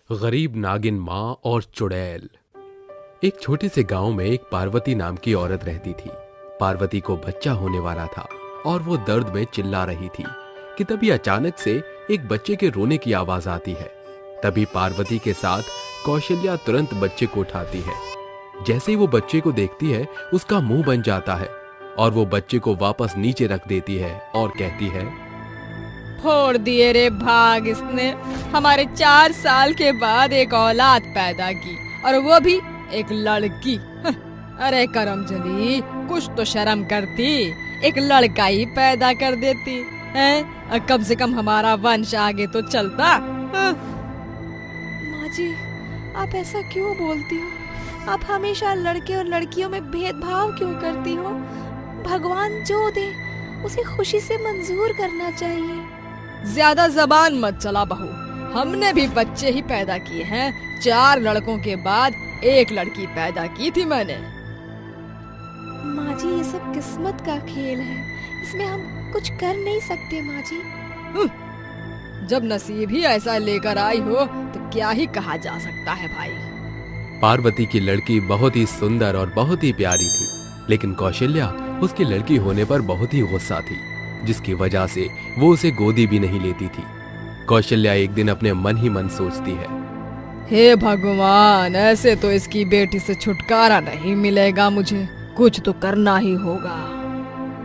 गरीब नागिन माँ और चुड़ैल। एक छोटे से गांव में एक पार्वती नाम की औरत रहती थी। पार्वती को बच्चा होने वाला था और वो दर्द में चिल्ला रही थी कि तभी अचानक से एक बच्चे के रोने की आवाज आती है। तभी पार्वती के साथ कौशल्या तुरंत बच्चे को उठाती है। जैसे ही वो बच्चे को देखती है उसका मुंह बन जाता है और वो बच्चे को वापस नीचे रख देती है और कहती है, फोड़ दिए रे भाग इसने हमारे 4 साल के बाद एक औलाद पैदा की और वो भी एक लड़की। अरे करमजली, कुछ तो शर्म करती, एक लड़का ही पैदा कर देती है, कम से कम हमारा वंश आगे तो चलता। माँ जी, आप ऐसा क्यों बोलती हो? आप हमेशा लड़के और लड़कियों में भेदभाव क्यों करती हो? भगवान जो दे उसे खुशी से मंजूर करना चाहिए। ज्यादा जबान मत चला बहू, हमने भी बच्चे ही पैदा किए हैं। 4 लड़कों के बाद एक लड़की पैदा की थी मैंने। माँ जी, ये सब किस्मत का खेल है, इसमें हम कुछ कर नहीं सकते माँ जी। जब नसीब ही ऐसा लेकर आई हो तो क्या ही कहा जा सकता है भाई। पार्वती की लड़की बहुत ही सुंदर और बहुत ही प्यारी थी, लेकिन कौशल्या उसकी लड़की होने पर बहुत ही गुस्सा थी, जिसकी वजह से वो उसे गोदी भी नहीं लेती थी। कौशल्या एक दिन अपने मन ही मन सोचती है, हे भगवान, ऐसे तो इसकी बेटी से छुटकारा नहीं मिलेगा, मुझे कुछ तो करना ही होगा।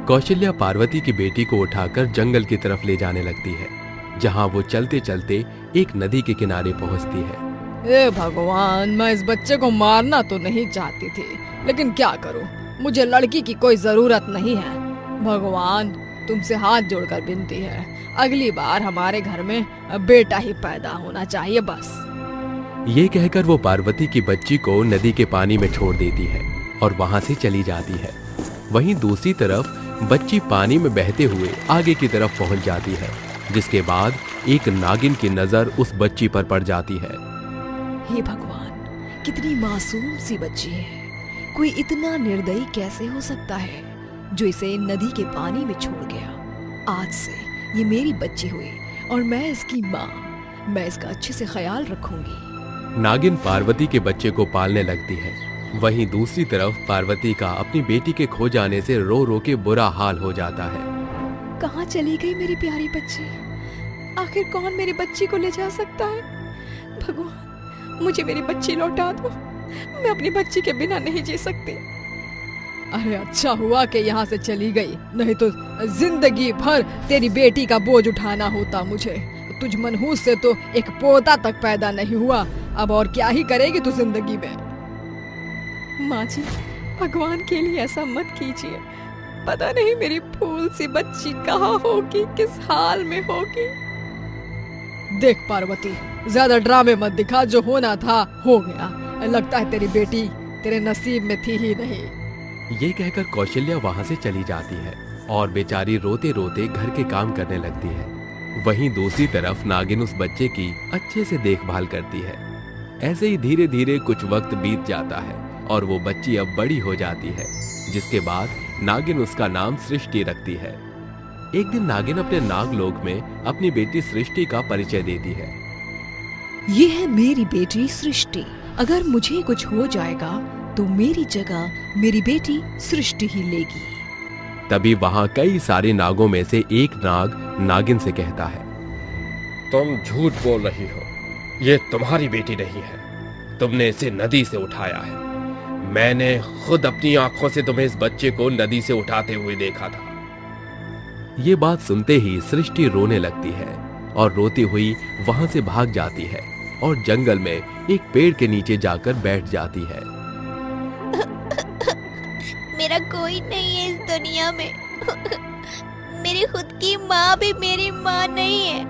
कौशल्या पार्वती की बेटी को उठाकर जंगल की तरफ ले जाने लगती है, जहाँ वो चलते चलते एक नदी के किनारे पहुँचती है। हे भगवान, मैं इस बच्चे को मारना तो नहीं चाहती थी, लेकिन क्या करूं, मुझे लड़की की कोई जरूरत नहीं है। भगवान, तुमसे हाथ जोड़कर विनती है, अगली बार हमारे घर में बेटा ही पैदा होना चाहिए बस। ये कहकर वो पार्वती की बच्ची को नदी के पानी में छोड़ देती है और वहां से चली जाती है। वहीं दूसरी तरफ बच्ची पानी में बहते हुए आगे की तरफ पहुंच जाती है, जिसके बाद एक नागिन की नजर उस बच्ची पर पड़ जाती है। हे भगवान, कितनी मासूम सी बच्ची है, कोई इतना निर्दयी कैसे हो सकता है जो इसे नदी के पानी में छोड़ गया। आज से ये मेरी बच्ची हुई और मैं इसकी माँ, मैं इसका अच्छे से ख्याल रखूंगी। नागिन पार्वती के बच्चे को पालने लगती है। वहीं दूसरी तरफ पार्वती का अपनी बेटी के खो जाने से रो रो के बुरा हाल हो जाता है। कहाँ चली गई मेरी प्यारी बच्ची? आखिर कौन मेरी बच्ची को ले जा सकता है? भगवान, मुझे मेरी बच्ची लौटा दो, मैं अपनी बच्ची के बिना नहीं जी सकती। अरे अच्छा हुआ कि यहाँ से चली गई, नहीं तो जिंदगी भर तेरी बेटी का बोझ उठाना होता मुझे। तुझ मनहूस से तो एक पोता तक पैदा नहीं हुआ, अब और क्या ही करेगी तू जिंदगी में। माँ जी, भगवान के लिए ऐसा मत कीजिए, पता नहीं मेरी फूल सी बच्ची कहाँ होगी, किस हाल में होगी। देख पार्वती, ज्यादा ड्रामे मत दिखा, जो होना था हो गया। लगता है तेरी बेटी तेरे नसीब में थी ही नहीं। ये कहकर कौशल्या वहां से चली जाती है और बेचारी रोते रोते घर के काम करने लगती है। वहीं दूसरी तरफ नागिन उस बच्चे की अच्छे से देखभाल करती है। ऐसे ही धीरे धीरे कुछ वक्त बीत जाता है और वो बच्ची अब बड़ी हो जाती है, जिसके बाद नागिन उसका नाम सृष्टि रखती है। एक दिन नागिन अपने नागलोक में अपनी बेटी सृष्टि का परिचय देती है। ये है मेरी बेटी सृष्टि, अगर मुझे कुछ हो जाएगा तो मेरी जगह मेरी बेटी सृष्टि ही लेगी। तभी वहां कई सारे नागों में से एक नाग नागिन से कहता है, तुम झूठ बोल रही हो, ये तुम्हारी बेटी नहीं है, तुमने इसे नदी से उठाया है। मैंने खुद अपनी आंखों से तुम्हें इस बच्चे को नदी से उठाते हुए देखा था। ये बात सुनते ही सृष्टि रोने लगती है और रोती हुई वहां से भाग जाती है और जंगल में एक पेड़ के नीचे जाकर बैठ जाती है। मेरा कोई नहीं है इस दुनिया में। मेरी खुद की माँ भी मेरी माँ नहीं है।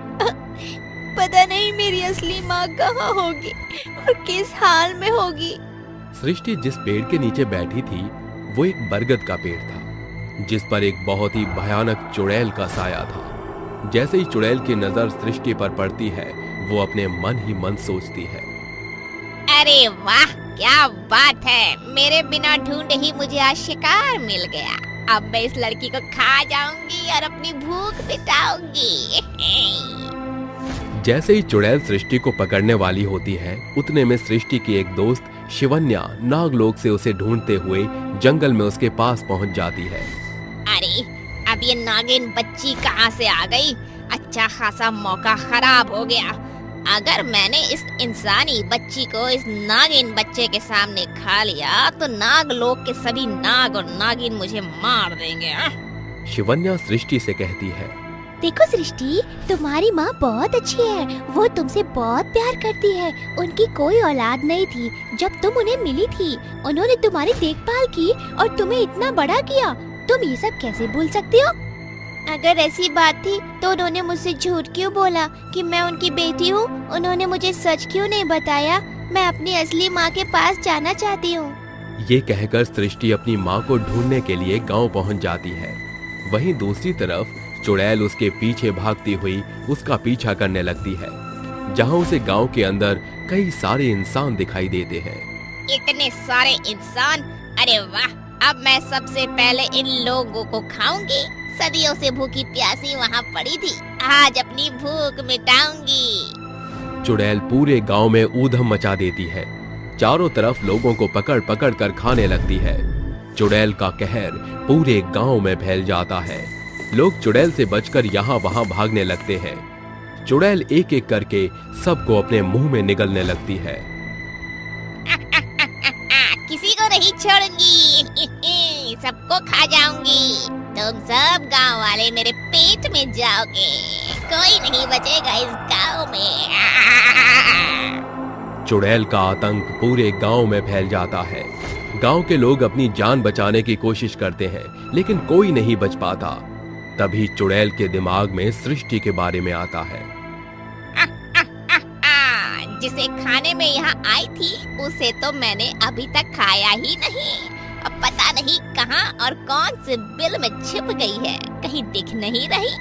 पता नहीं मेरी असली माँ कहाँ होगी और किस हाल में होगी। सृष्टि जिस पेड़ के नीचे बैठी थी वो एक बरगद का पेड़ था, जिस पर एक बहुत ही भयानक चुड़ैल का साया था। जैसे ही चुड़ैल की नजर सृष्टि पर पड़ती है, वो अपने मन ही मन सोचती है, अरे वाह, क्या बात है, मेरे बिना ढूंढे ही मुझे आज शिकार मिल गया। अब मैं इस लड़की को खा जाऊंगी और अपनी भूख मिटाऊंगी। जैसे ही चुड़ैल सृष्टि को पकड़ने वाली होती है, उतने में सृष्टि की एक दोस्त शिवन्या नागलोक से उसे ढूंढते हुए जंगल में उसके पास पहुंच जाती है। अरे अब ये नागिन बच्ची कहाँ से आ गई? अच्छा खासा मौका खराब हो गया। अगर मैंने इस इंसानी बच्ची को इस नागिन बच्चे के सामने खा लिया तो नागलोक के सभी नाग और नागिन मुझे मार देंगे। शिवन्या सृष्टि से कहती है, देखो सृष्टि, तुम्हारी माँ बहुत अच्छी है, वो तुमसे बहुत प्यार करती है। उनकी कोई औलाद नहीं थी। जब तुम उन्हें मिली थी, उन्होंने तुम्हारी देखभाल की और तुम्हें इतना बड़ा किया। तुम ये सब कैसे भूल सकती हो? अगर ऐसी बात थी तो उन्होंने मुझसे झूठ क्यों बोला कि मैं उनकी बेटी हूँ? उन्होंने मुझे सच क्यों नहीं बताया? मैं अपनी असली माँ के पास जाना चाहती हूँ। ये कहकर सृष्टि अपनी माँ को ढूंढने के लिए गांव पहुंच जाती है। वहीं दूसरी तरफ चुड़ैल उसके पीछे भागती हुई उसका पीछा करने लगती है, जहां उसे गांव के अंदर कई सारे इंसान दिखाई देते हैं। इतने सारे इंसान! अरे वाह! अब मैं सबसे पहले इन लोगों को खाऊंगी। सदियों से भूखी प्यासी वहाँ पड़ी थी, आज अपनी भूख मिटाऊंगी। चुड़ैल पूरे गांव में ऊधम मचा देती है, चारों तरफ लोगों को पकड़ पकड़ कर खाने लगती है। चुड़ैल का कहर पूरे गांव में फैल जाता है। लोग चुड़ैल से बचकर यहाँ वहाँ भागने लगते हैं। चुड़ैल एक एक करके सबको अपने मुंह में निगलने लगती है। किसी को नहीं छोड़ूंगी, सबको खा जाऊंगी। तुम सब गांव वाले मेरे पेट में जाओगे, कोई नहीं बचेगा इस गांव में। चुड़ैल का आतंक पूरे गांव में फैल जाता है। गांव के लोग अपनी जान बचाने की कोशिश करते हैं, लेकिन कोई नहीं बच पाता। तभी चुड़ैल के दिमाग में सृष्टि के बारे में आता है। जिसे खाने में यहाँ आई थी उसे तो मैंने अभी तक खाया ही नहीं। अब पता नहीं कहाँ और कौन से बिल में छिप गई है, कहीं दिख नहीं रही।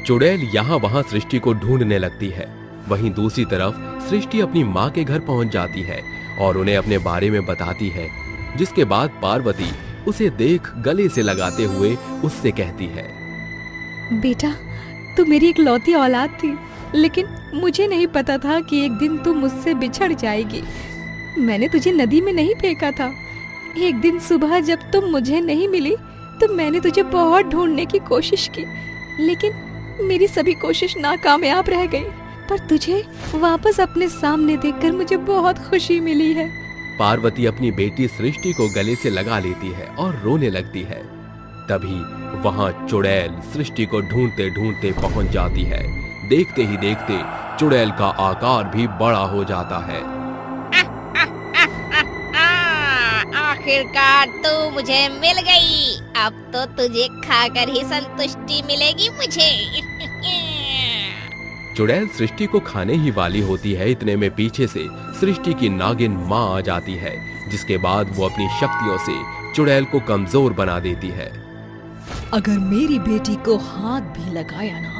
चुड़ैल यहाँ वहाँ सृष्टि को ढूंढने लगती है। वहीं दूसरी तरफ सृष्टि अपनी माँ के घर पहुँच जाती है और उन्हें अपने बारे में बताती है, जिसके बाद पार्वती उसे देख गले से लगाते हुए उससे कहती है, बेटा, तू मेरी एक लौती औलाद थी, लेकिन मुझे नहीं पता था कि एक दिन तू मुझसे बिछड़ जाएगी। मैंने तुझे नदी में नहीं फेंका था। एक दिन सुबह जब तुम मुझे नहीं मिली तो मैंने तुझे बहुत ढूंढने की कोशिश की, लेकिन मेरी सभी कोशिश नाकामयाब रह गई। पर तुझे वापस अपने सामने देखकर मुझे बहुत खुशी मिली है। पार्वती अपनी बेटी सृष्टि को गले से लगा लेती है और रोने लगती है। तभी वहां चुड़ैल सृष्टि को ढूंढते ढूंढते पहुंच जाती है। देखते ही देखते चुड़ैल का आकार भी बड़ा हो जाता है। आखिरकार तू मुझे मिल गई। अब तो तुझे खाकर ही संतुष्टि मिलेगी मुझे। चुड़ैल सृष्टि को खाने ही वाली होती है, इतने में पीछे से सृष्टि की नागिन माँ आ जाती है, जिसके बाद वो अपनी शक्तियों से चुड़ैल को कमजोर बना देती है। अगर मेरी बेटी को हाथ भी लगाया ना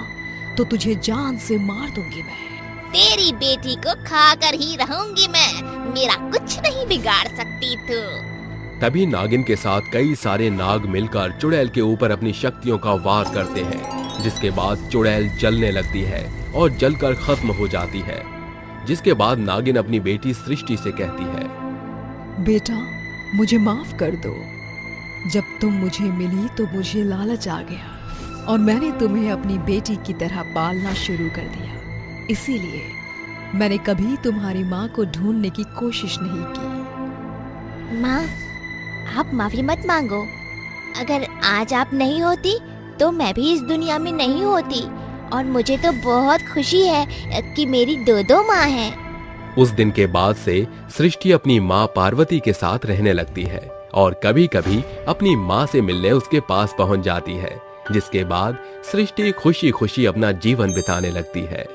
तो तुझे जान से मार दूंगी मैं। तेरी बेटी को खाकर ही रहूंगी मैं, मेरा कुछ नहीं बिगाड़ सकती तू। तभी नागिन के साथ कई सारे नाग मिलकर चुड़ैल के ऊपर अपनी शक्तियों का वार करते हैं, जिसके बाद चुड़ैल जलने लगती है और जलकर खत्म हो जाती है। जिसके बाद नागिन अपनी बेटी सृष्टि से कहती है, बेटा, मुझे माफ कर दो। जब तुम मुझे मिली तो मुझे लालच आ गया और मैंने तुम्हें अपनी बेटी की तरह पालना शुरू कर दिया। इसीलिए मैंने कभी तुम्हारी माँ को ढूंढने की कोशिश नहीं की। माँ, आप माफी मत मांगो। अगर आज आप नहीं होती तो मैं भी इस दुनिया में नहीं होती, और मुझे तो बहुत खुशी है कि मेरी दो माँ हैं। उस दिन के बाद से सृष्टि अपनी माँ पार्वती के साथ रहने लगती है और कभी कभी अपनी माँ से मिलने उसके पास पहुंच जाती है, जिसके बाद सृष्टि खुशी खुशी अपना जीवन बिताने लगती है।